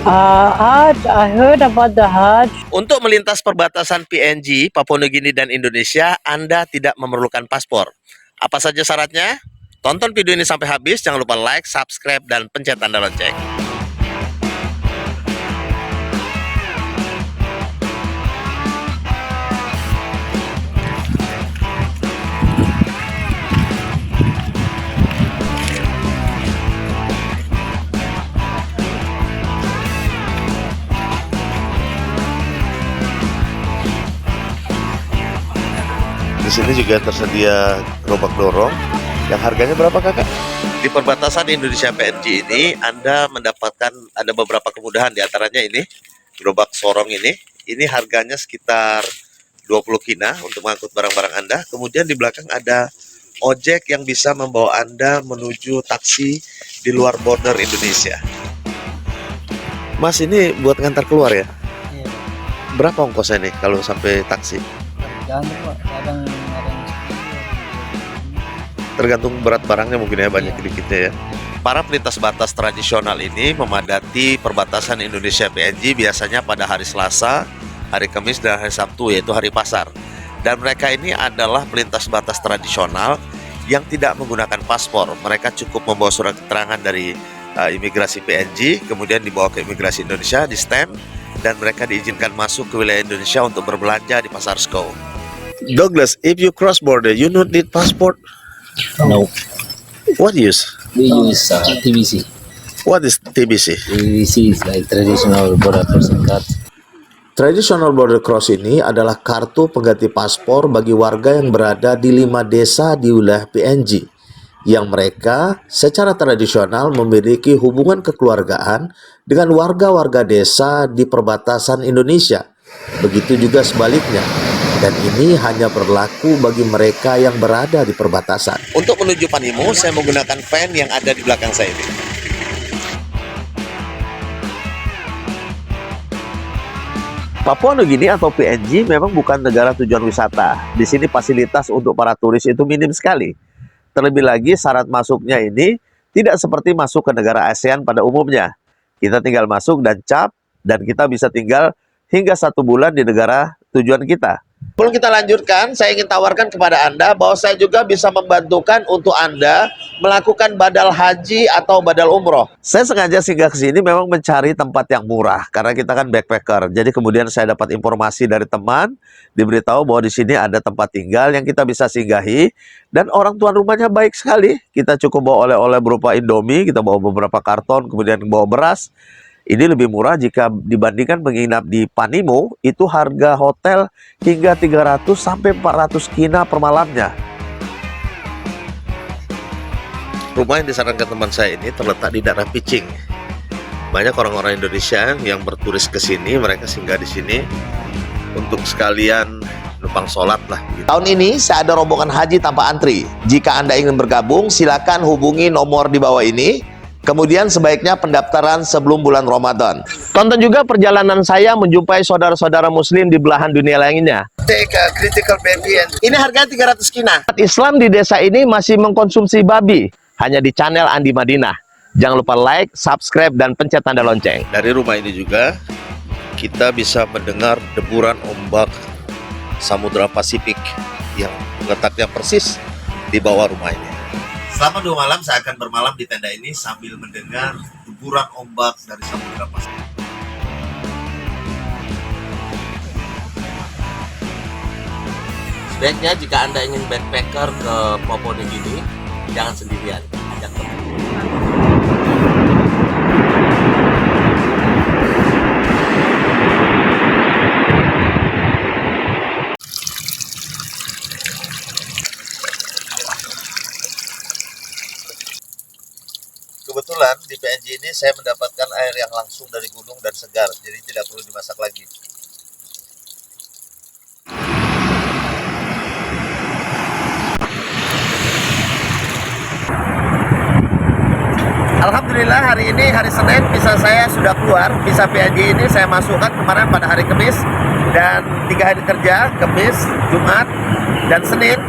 Hajj, I heard about the Hajj. Untuk melintas perbatasan PNG, Papua Nugini dan Indonesia, Anda tidak memerlukan paspor. Apa saja syaratnya? Tonton video ini sampai habis, jangan lupa like, subscribe, dan pencet tanda lonceng. Di sini juga tersedia gerobak dorong yang harganya berapa, Kakak? Di perbatasan Indonesia PNG ini Anda mendapatkan ada beberapa kemudahan, di antaranya ini gerobak sorong ini harganya sekitar 20 kina untuk mengangkut barang-barang Anda. Kemudian di belakang ada ojek yang bisa membawa Anda menuju taksi di luar border Indonesia. Mas, ini buat ngantar keluar ya? Iya. Berapa ongkosnya nih kalau sampai taksi? Tergantung Pak, kadang ada yang Tergantung berat barangnya mungkin ya, banyak sedikitnya ya. Para pelintas batas tradisional ini memadati perbatasan Indonesia PNG biasanya pada hari Selasa, hari Kamis, dan hari Sabtu, yaitu hari pasar. Dan mereka ini adalah pelintas batas tradisional yang tidak menggunakan paspor. Mereka cukup membawa surat keterangan dari imigrasi PNG, kemudian dibawa ke imigrasi Indonesia, di stamp, dan mereka diizinkan masuk ke wilayah Indonesia untuk berbelanja di Pasar Skou. Douglas, if you cross border, you don't need passport. No, What use? we use TBC. What is TBC? TBC is like traditional border crossing card. Traditional Border Cross ini adalah kartu pengganti paspor bagi warga yang berada di 5 desa di wilayah PNG, yang mereka secara tradisional memiliki hubungan kekeluargaan dengan warga-warga desa di perbatasan Indonesia. Begitu juga sebaliknya. Dan ini hanya berlaku bagi mereka yang berada di perbatasan. Untuk menuju Panimo, saya menggunakan van yang ada di belakang saya ini. Papua Nugini atau PNG memang bukan negara tujuan wisata. Di sini fasilitas untuk para turis itu minim sekali. Terlebih lagi syarat masuknya ini tidak seperti masuk ke negara ASEAN pada umumnya. Kita tinggal masuk dan cap, dan kita bisa tinggal hingga 1 bulan di negara tujuan kita. Sebelum kita lanjutkan, saya ingin tawarkan kepada Anda bahwa saya juga bisa membantukan untuk Anda melakukan badal haji atau badal umroh. Saya sengaja singgah ke sini memang mencari tempat yang murah, karena kita kan backpacker. Jadi kemudian saya dapat informasi dari teman, diberitahu bahwa di sini ada tempat tinggal yang kita bisa singgahi, dan orang tuan rumahnya baik sekali. Kita cukup bawa oleh-oleh berupa Indomie, kita bawa beberapa karton, kemudian bawa beras. Ini lebih murah jika dibandingkan menginap di Panimo, itu harga hotel hingga 300 sampai 400 kina per malamnya. Rumah yang disarankan teman saya ini terletak di daerah Picing. Banyak orang-orang Indonesia yang berturis ke sini, mereka singgah di sini untuk sekalian numpang sholat lah. Tahun ini saya ada rombongan haji tanpa antri. Jika Anda ingin bergabung, silakan hubungi nomor di bawah ini. Kemudian sebaiknya pendaftaran sebelum bulan Ramadan. Tonton juga perjalanan saya menjumpai saudara-saudara muslim di belahan dunia lainnya. Critical baby. Ini harga 300 kina. Islam di desa ini masih mengkonsumsi babi. Hanya di channel Andi Madinah. Jangan lupa like, subscribe, dan pencet tanda lonceng. Dari rumah ini juga kita bisa mendengar deburan ombak Samudra Pasifik yang letaknya persis di bawah rumah ini. Selama 2 malam saya akan bermalam di tenda ini sambil mendengar deburan ombak dari Samudra Pasifik. Sebaiknya jika Anda ingin backpacker ke Papua Nugini, jangan sendirian, ajak teman. Kebetulan di PNG ini saya mendapatkan air yang langsung dari gunung dan segar, jadi tidak perlu dimasak lagi. Alhamdulillah hari ini hari Senin visa saya sudah keluar. Visa PNG ini saya masukkan kemarin pada hari Kamis, dan 3 hari kerja, Kamis, Jumat, dan Senin.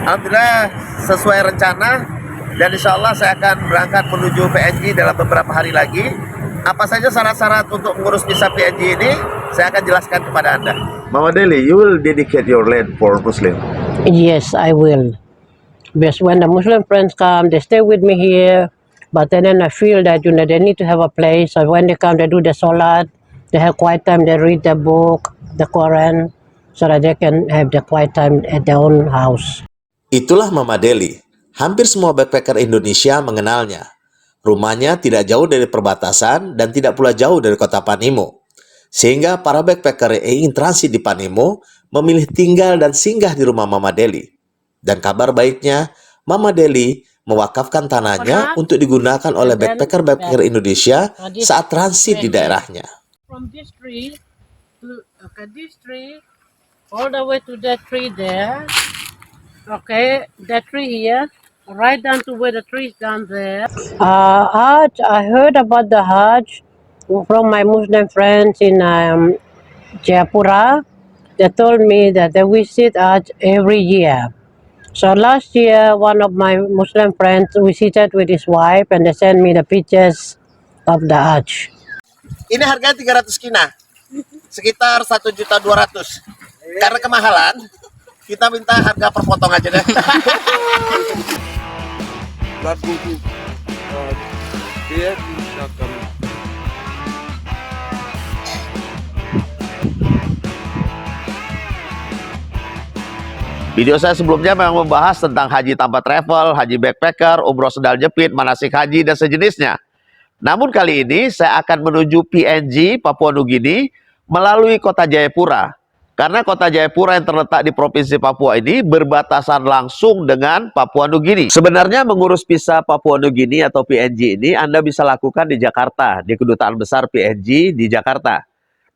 Alhamdulillah sesuai rencana, dan insya Allah saya akan berangkat menuju PNG dalam beberapa hari lagi. Apa saja syarat-syarat untuk mengurus visa PNG ini? Saya akan jelaskan kepada Anda. Mama Deli, you will dedicate your land for Muslim. Yes, I will. Because when the Muslim friends come, they stay with me here. But then I feel that they need to have a place. So when they come, they do the salat. They have quiet time. They read the book, the Quran, so that they can have the quiet time at their own house. Itulah Mama Deli. Hampir semua backpacker Indonesia mengenalnya. Rumahnya tidak jauh dari perbatasan dan tidak pula jauh dari kota Panimo. Sehingga para backpacker yang ingin transit di Panimo memilih tinggal dan singgah di rumah Mama Deli. Dan kabar baiknya, Mama Deli mewakafkan tanahnya untuk digunakan oleh backpacker-backpacker Indonesia saat transit di daerahnya. From this tree to this tree, all the way to that tree there. Okay, that tree here, right down to where the tree is down there. Hajj, I heard about the Hajj from my Muslim friends in Jayapura. They told me that they visit Hajj every year. So last year, one of my Muslim friends visited with his wife and they sent me the pictures of the Hajj. Ini harganya 300 kina, sekitar 1.200.000. Karena kemahalan, kita minta harga per potong aja deh. Video saya sebelumnya memang membahas tentang haji tanpa travel, haji backpacker, umroh sendal jepit, manasik haji, dan sejenisnya. Namun kali ini saya akan menuju PNG, Papua Nugini, melalui kota Jayapura. Karena kota Jayapura yang terletak di Provinsi Papua ini berbatasan langsung dengan Papua Nugini. Sebenarnya mengurus visa Papua Nugini atau PNG ini Anda bisa lakukan di Jakarta, di Kedutaan Besar PNG di Jakarta.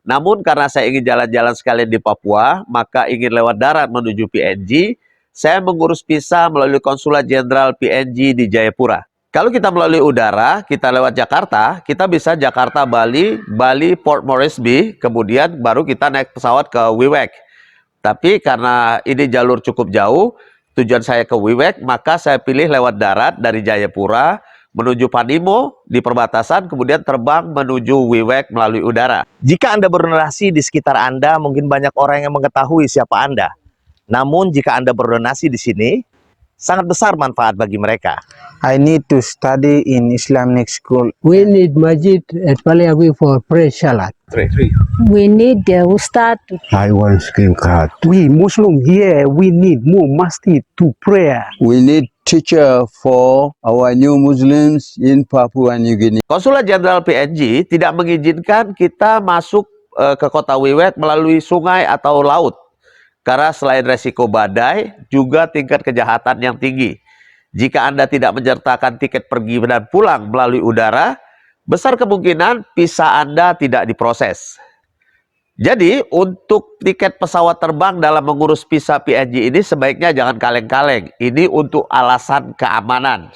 Namun karena saya ingin jalan-jalan sekalian di Papua, maka ingin lewat darat menuju PNG, saya mengurus visa melalui Konsulat Jenderal PNG di Jayapura. Kalau kita melalui udara, kita lewat Jakarta, kita bisa Jakarta, Bali, Bali, Port Moresby, kemudian baru kita naik pesawat ke Wewak. Tapi karena ini jalur cukup jauh, tujuan saya ke Wewak, maka saya pilih lewat darat dari Jayapura, menuju Panimo di perbatasan, kemudian terbang menuju Wewak melalui udara. Jika Anda berdonasi di sekitar Anda, mungkin banyak orang yang mengetahui siapa Anda. Namun jika Anda berdonasi di sini, sangat besar manfaat bagi mereka. I need to study in Islamic school. We need masjid at Paliawi for prayer salat. We need the ustad. I want skin card. We Muslim here, we need more masjid to prayer. We need teacher for our new Muslims in Papua New Guinea. Konsulat Jenderal PNG tidak mengizinkan kita masuk ke kota Wewak melalui sungai atau laut. Karena selain resiko badai, juga tingkat kejahatan yang tinggi. Jika Anda tidak menyertakan tiket pergi dan pulang melalui udara, besar kemungkinan visa Anda tidak diproses. Jadi, untuk tiket pesawat terbang dalam mengurus visa PNG ini sebaiknya jangan kaleng-kaleng. Ini untuk alasan keamanan.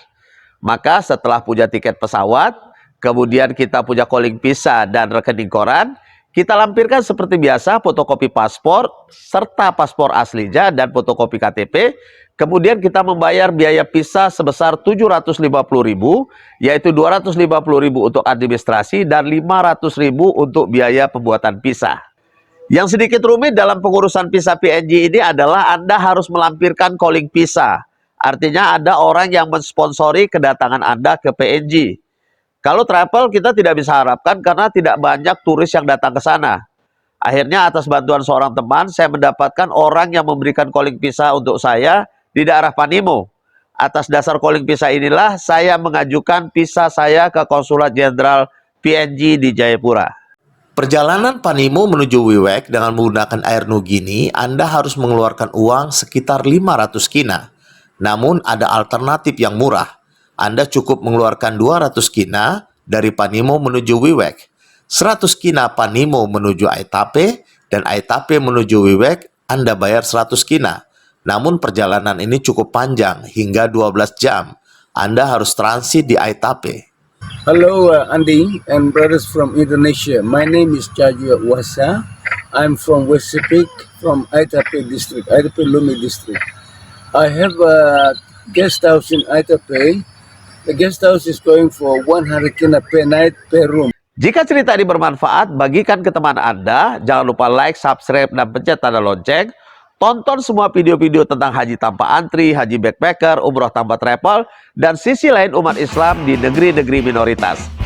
Maka setelah punya tiket pesawat, kemudian kita punya calling visa dan rekening koran, kita lampirkan seperti biasa fotokopi paspor, serta paspor aslinya dan fotokopi KTP. Kemudian kita membayar biaya visa sebesar 750.000, yaitu 250.000 untuk administrasi dan 500.000 untuk biaya pembuatan visa. Yang sedikit rumit dalam pengurusan visa PNG ini adalah Anda harus melampirkan calling visa. Artinya ada orang yang mensponsori kedatangan Anda ke PNG. Kalau travel kita tidak bisa harapkan karena tidak banyak turis yang datang ke sana. Akhirnya atas bantuan seorang teman, saya mendapatkan orang yang memberikan calling visa untuk saya di daerah Panimo. Atas dasar calling visa inilah saya mengajukan visa saya ke Konsulat Jenderal PNG di Jayapura. Perjalanan Panimo menuju Wewak dengan menggunakan Air Nugini, Anda harus mengeluarkan uang sekitar 500 kina. Namun ada alternatif yang murah. Anda cukup mengeluarkan 200 kina dari Panimo menuju Wewak. 100 kina Panimo menuju Aitape dan Aitape menuju Wewak, Anda bayar 100 kina. Namun perjalanan ini cukup panjang, hingga 12 jam. Anda harus transit di Aitape. Hello Andy and brothers from Indonesia. My name is Chaju Wasa. I'm from West Sepik, from Aitape district, Aitape Lumi district. I have a guest house in Aitape. The guest house is going for 100 kina per night per room. Jika cerita ini bermanfaat, bagikan ke teman Anda. Jangan lupa like, subscribe, dan pencet tanda lonceng. Tonton semua video-video tentang haji tanpa antri, haji backpacker, umroh tanpa travel, dan sisi lain umat Islam di negeri-negeri minoritas.